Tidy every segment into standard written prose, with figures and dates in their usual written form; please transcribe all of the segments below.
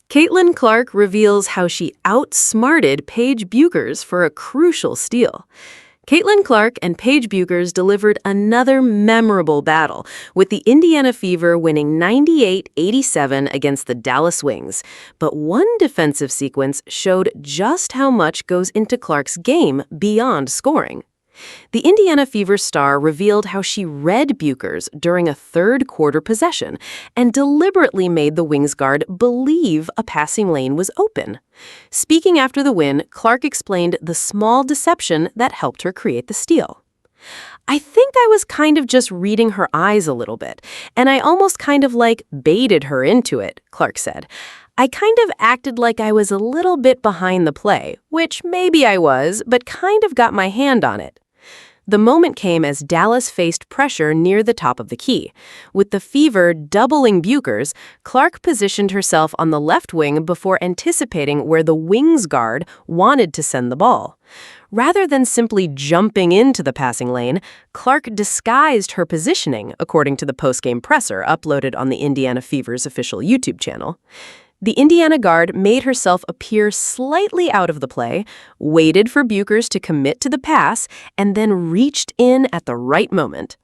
Caitlin Clark reveals how she outsmarted Paige Bueckers for a crucial steal. Caitlin Clark and Paige Bueckers delivered another memorable battle, with the Indiana Fever winning 98-87 against the Dallas Wings. But one defensive sequence showed just how much goes into Clark's game beyond scoring. The Indiana Fever star revealed how she read Bueckers during a third-quarter possession and deliberately made the Wings guard believe a passing lane was open. Speaking after the win, Clark explained the small deception that helped her create the steal. "I think I was kind of just reading her eyes a little bit, and I almost kind of baited her into it," Clark said. "I kind of acted like I was a little bit behind the play, which maybe I was, but kind of got my hand on it." The moment came as Dallas faced pressure near the top of the key. With the Fever doubling Bueckers, Clark positioned herself on the left wing before anticipating where the Wings guard wanted to send the ball. Rather than simply jumping into the passing lane, Clark disguised her positioning, according to the postgame presser uploaded on the Indiana Fever's official YouTube channel. The Indiana guard made herself appear slightly out of the play, waited for Bueckers to commit to the pass, and then reached in at the right moment.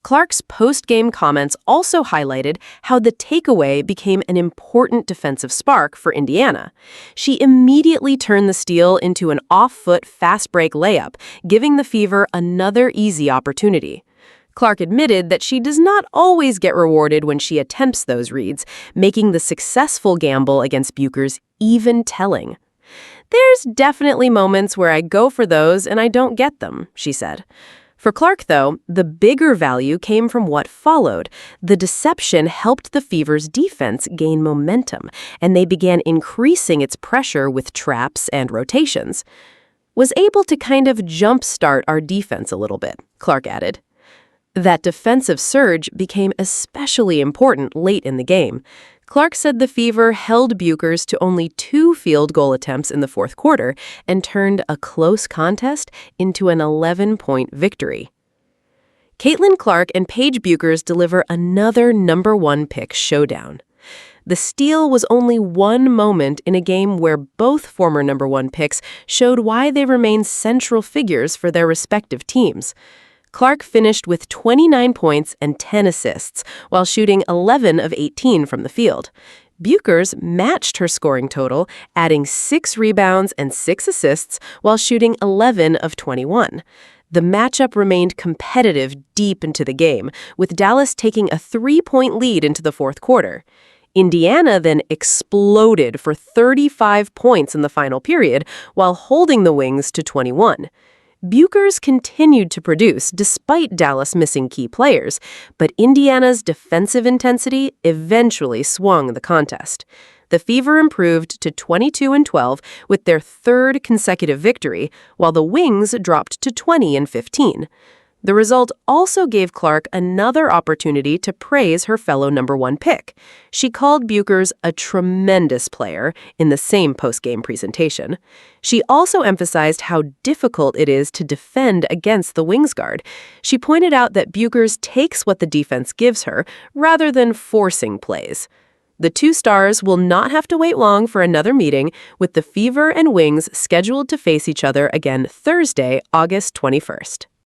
Clark's post-game comments also highlighted how the takeaway became an important defensive spark for Indiana. She immediately turned the steal into an off-foot fast-break layup, giving the Fever another easy opportunity. Clark admitted that she does not always get rewarded when she attempts those reads, making the successful gamble against Bueckers even telling. "There's definitely moments where I go for those and I don't get them," she said. For Clark, though, the bigger value came from what followed. The deception helped the Fever's defense gain momentum, and they began increasing its pressure with traps and rotations. "Was able to kind of jumpstart our defense a little bit," Clark added. That defensive surge became especially important late in the game. Clark said the Fever held Bueckers to only 2 field goal attempts in the fourth quarter and turned a close contest into an 11-point victory. Caitlin Clark and Paige Bueckers deliver another #1 pick showdown. The steal was only one moment in a game where both former #1 picks showed why they remain central figures for their respective teams. Clark finished with 29 points and 10 assists, while shooting 11 of 18 from the field. Bueckers matched her scoring total, adding 6 rebounds and 6 assists, while shooting 11 of 21. The matchup remained competitive deep into the game, with Dallas taking a 3-point lead into the fourth quarter. Indiana then exploded for 35 points in the final period, while holding the Wings to 21. Bueckers continued to produce despite Dallas missing key players, but Indiana's defensive intensity eventually swung the contest. The Fever improved to 22-12 with their third consecutive victory, while the Wings dropped to 20-15. The result also gave Clark another opportunity to praise her fellow #1 pick. She called Bueckers a tremendous player in the same post-game presentation. She also emphasized how difficult it is to defend against the Wings guard. She pointed out that Bueckers takes what the defense gives her rather than forcing plays. The two stars will not have to wait long for another meeting, with the Fever and Wings scheduled to face each other again Thursday, August 21st.